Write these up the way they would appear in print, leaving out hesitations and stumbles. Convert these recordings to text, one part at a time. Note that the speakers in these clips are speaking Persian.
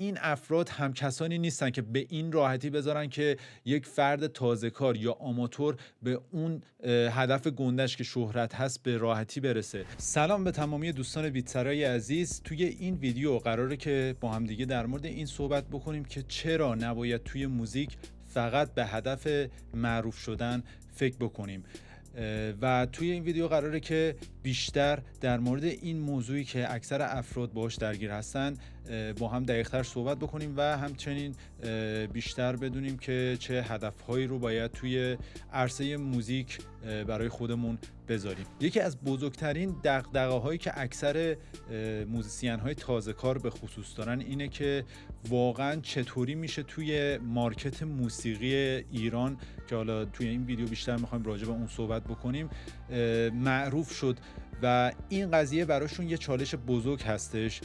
این افراد هم کسانی نیستن که به این راحتی بذارن که یک فرد تازه کار یا آماتور به اون هدف گندش که شهرت هست به راحتی برسه. سلام به تمامی دوستان بیت‌سرای عزیز. توی این ویدیو قراره که با هم دیگه در مورد این صحبت بکنیم که چرا نباید توی موزیک فقط به هدف معروف شدن فکر بکنیم و توی این ویدیو قراره که بیشتر در مورد این موضوعی که اکثر افراد باهاش درگیر هستن با هم دقیق‌تر صحبت بکنیم و همچنین بیشتر بدونیم که چه هدفهایی رو باید توی عرصه موزیک برای خودمون بذاریم. یکی از بزرگترین دغدغه‌هایی که اکثر موزیسین‌های تازه کار به خصوص دارن اینه که واقعاً چطوری میشه توی مارکت موسیقی ایران که حالا توی این ویدیو بیشتر می‌خوایم راجع به اون صحبت بکنیم معروف شد و این قضیه براشون یه چالش بزرگ هستش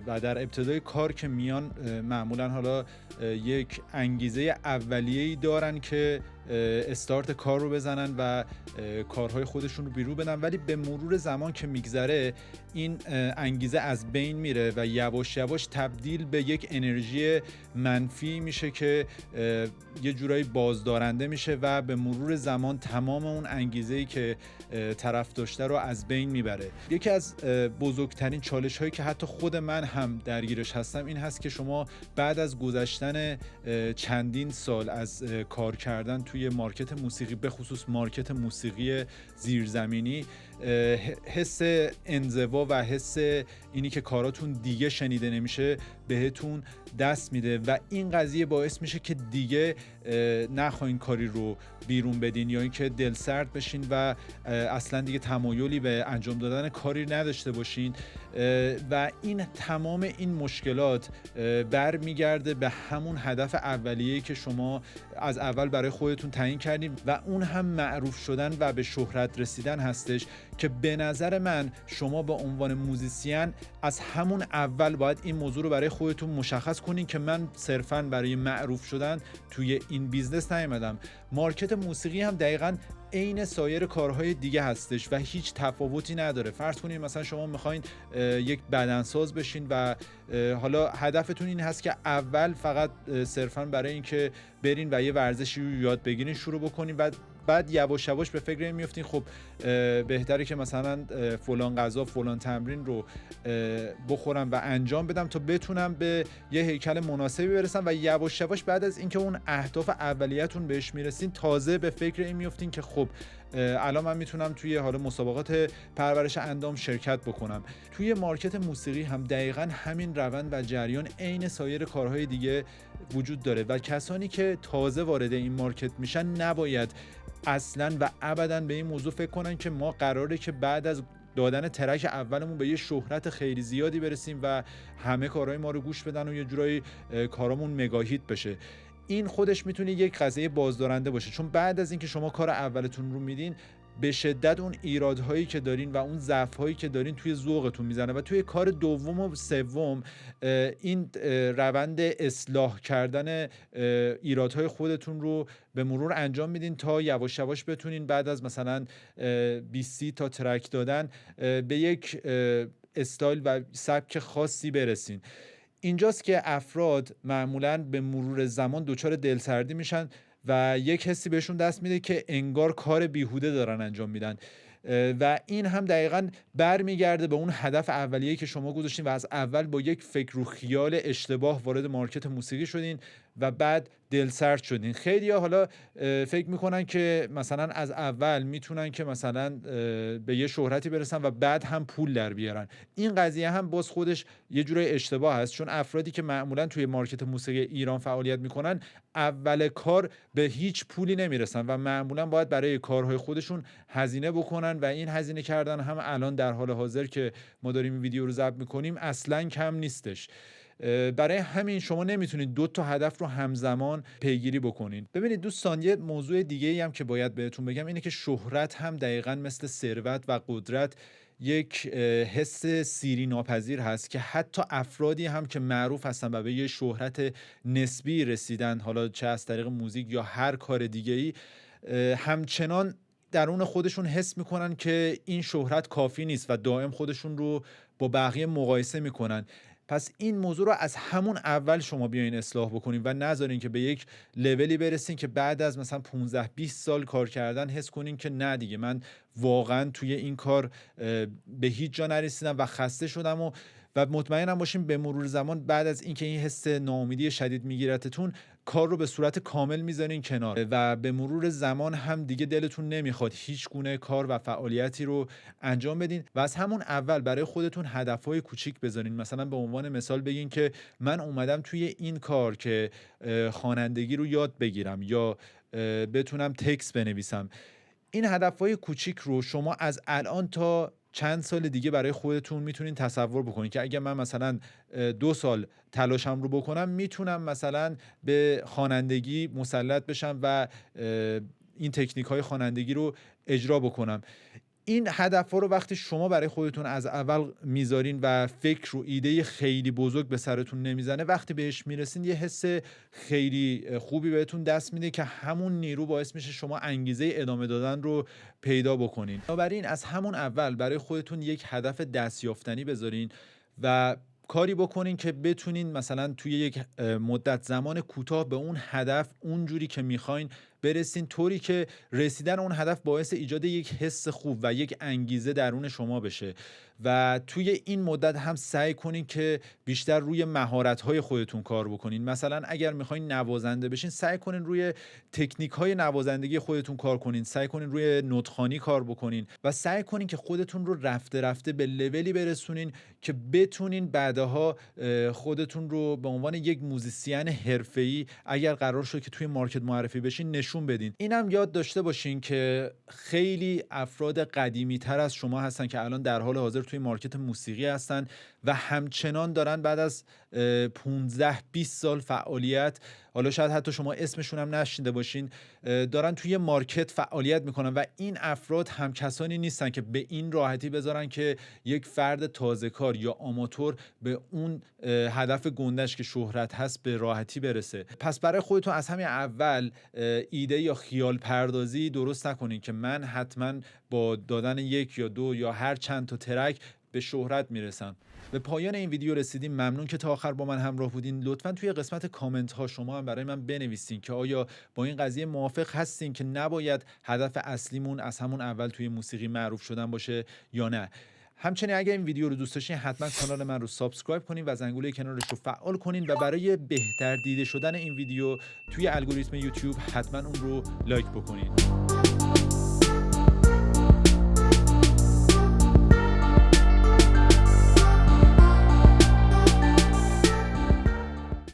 و در ابتدای کار که میان معمولا حالا یک انگیزه اولیه‌ای دارن که استارت کار رو بزنن و کارهای خودشون رو بیرون بدن، ولی به مرور زمان که میگذره این انگیزه از بین میره و یواش یواش تبدیل به یک انرژی منفی میشه که یه جورایی بازدارنده میشه و به مرور زمان تمام اون انگیزه‌ای که طرف داشته رو از بین میبره. یکی از بزرگترین چالش هایی که حتی خود من هم درگیرش هستم این هست که شما بعد از گذشتن چندین سال از کار کردن توی مارکت موسیقی، به خصوص مارکت موسیقی زیرزمینی، حس انزوا و حس اینی که کاراتون دیگه شنیده نمیشه بهتون دست میده و این قضیه باعث میشه که دیگه نخواین کاری رو بیرون بدین یا اینکه دلسرد بشین و اصلا دیگه تمایلی به انجام دادن کاری نداشته باشین و این تمام این مشکلات برمیگرده به همون هدف اولیه‌ای که شما از اول برای خودتون تعیین کردین و اون هم معروف شدن و به شهرت رسیدن هستش که به نظر من شما به عنوان موزیسین از همون اول باید این موضوع رو برای خودتون مشخص کنین که من صرفاً برای معروف شدن توی این بیزنس نیومدم. مارکت موسیقی هم دقیقاً عین سایر کارهای دیگه هستش و هیچ تفاوتی نداره. فرض کنید مثلا شما میخواین یک بدنساز بشین و حالا هدفتون این هست که اول فقط صرفاً برای اینکه برین و یه ورزشی رو یاد بگیرین شروع بکنین و بعد یواش یواش به فکر این میافتین خب بهتره که مثلا فلان غذا فلان تمرین رو بخورم و انجام بدم تا بتونم به یه هیکل مناسبی برسم و یواش یواش بعد از اینکه اون اهداف اولیه‌تون بهش میرسین تازه به فکر این میافتین که خب الان من میتونم توی حالا مسابقات پرورش اندام شرکت بکنم. توی مارکت موسیقی هم دقیقاً همین روند و جریان عین سایر کارهای دیگه وجود داره و کسانی که تازه وارد این مارکت میشن نباید اصلاً و ابداً به این موضوع فکر کنن که ما قراره که بعد از دادن ترک اولمون به یه شهرت خیلی زیادی برسیم و همه کارهای ما رو گوش بدن و یه جورایی کارامون مگاهیت بشه. این خودش میتونه یک قضیه بازدارنده باشه، چون بعد از اینکه شما کار اولتون رو میدین به شدت اون ایرادهایی که دارین و اون ضعف‌هایی که دارین توی ذوقتون میزنه و توی کار دوم و سوم این روند اصلاح کردن ایرادهای خودتون رو به مرور انجام میدین تا یواش یواش بتونین بعد از مثلا 20 تا ترک دادن به یک استایل و سبک خاصی برسین. اینجاست که افراد معمولاً به مرور زمان دچار دلسردی میشن و یک حسی بهشون دست میده که انگار کار بیهوده دارن انجام میدن و این هم دقیقاً برمیگرده به اون هدف اولیه‌ای که شما گذاشتین و از اول با یک فکر و خیال اشتباه وارد مارکت موسیقی شدین و بعد دلسرد شدین. خیلی‌ها حالا فکر میکنن که مثلا از اول میتونن که مثلا به یه شهرتی برسن و بعد هم پول در بیارن. این قضیه هم باز خودش یه جورای اشتباه هست، چون افرادی که معمولا توی مارکت موسیقی ایران فعالیت میکنن اول کار به هیچ پولی نمیرسن و معمولا باید برای کارهای خودشون هزینه بکنن و این هزینه کردن هم الان در حال حاضر که ما داریم این ویدیو رو ضبط میکنیم اصلاً کم نیستش. برای همین شما نمیتونید دو تا هدف رو همزمان پیگیری بکنین. ببینید دوستان، یه موضوع دیگه ای هم که باید بهتون بگم اینه که شهرت هم دقیقاً مثل ثروت و قدرت یک حس سیری ناپذیر هست که حتی افرادی هم که معروف هستن و به یه شهرت نسبی رسیدن، حالا چه از طریق موزیک یا هر کار دیگه‌ای، همچنان درون خودشون حس میکنن که این شهرت کافی نیست و دائم خودشون رو با بقیه مقایسه میکنن. پس این موضوع رو از همون اول شما بیاین اصلاح بکنین و نذارین که به یک لولی برسین که بعد از مثلا 15-20 سال کار کردن حس کنین که نه دیگه من واقعا توی این کار به هیچ جا نرسیدم و خسته شدم و مطمئنم باشین به مرور زمان بعد از اینکه این حس ناامیدی شدید میگیرتتون کار رو به صورت کامل میذارین کنار و به مرور زمان هم دیگه دلتون نمیخواد هیچ گونه کار و فعالیتی رو انجام بدین و از همون اول برای خودتون هدفهای کوچیک بذارین. مثلا به عنوان مثال بگین که من اومدم توی این کار که خوانندگی رو یاد بگیرم یا بتونم تکست بنویسم. این هدفهای کوچیک رو شما از الان تا چند سال دیگه برای خودتون میتونین تصور بکنین که اگه من مثلا 2 سال تلاشم رو بکنم میتونم مثلا به خوانندگی مسلط بشم و این تکنیک های خوانندگی رو اجرا بکنم. این هدف‌ها رو وقتی شما برای خودتون از اول میذارین و فکر و ایده خیلی بزرگ به سرتون نمیزنه، وقتی بهش میرسین یه حس خیلی خوبی بهتون دست میده که همون نیرو باعث میشه شما انگیزه ادامه دادن رو پیدا بکنین. بنابراین از همون اول برای خودتون یک هدف دستیافتنی بذارین و کاری بکنین که بتونین مثلا توی یک مدت زمان کوتاه به اون هدف اونجوری که میخواین برسین، طوری که رسیدن اون هدف باعث ایجاد یک حس خوب و یک انگیزه درون شما بشه و توی این مدت هم سعی کنین که بیشتر روی مهارت‌های خودتون کار بکنین. مثلا اگر میخواین نوازنده بشین سعی کنین روی تکنیک‌های نوازندگی خودتون کار کنین، سعی کنین روی نوت‌خوانی کار بکنین و سعی کنین که خودتون رو رفته رفته به لولی برسونین که بتونین بعدها خودتون رو به عنوان یک موزیسین حرفه‌ای اگر قرار شد که توی مارکت معرفی بشین نشون بدین. اینم یاد داشته باشین که خیلی افراد قدیمی تر از شما هستن که الان در حال حاضر توی مارکت موسیقی هستن و همچنان دارن بعد از 15-20 سال فعالیت، حالا شاید حتی شما اسمشون هم نشنیده باشین، دارن توی مارکت فعالیت میکنن و این افراد هم کسانی نیستن که به این راحتی بذارن که یک فرد تازه کار یا آماتور به اون هدف گندش که شهرت هست به راحتی برسه. پس برای خودتون از همین اول ایده یا خیال پردازی درست نکنین که من حتما با دادن 1 یا 2 یا هر چند تا ترک به شهرت میرسم. به پایان این ویدیو رسیدیم. ممنون که تا آخر با من همراه بودین. لطفاً توی قسمت کامنت ها شما هم برای من بنویسین که آیا با این قضیه موافق هستین که نباید هدف اصلیمون از همون اول توی موسیقی معروف شدن باشه یا نه. همچنین اگر این ویدیو رو دوست داشتین حتما کانال من رو سابسکرایب کنین و زنگوله کنارش رو فعال کنین و برای بهتر دیده شدن این ویدیو توی الگوریتم یوتیوب حتما اون رو لایک بکنین.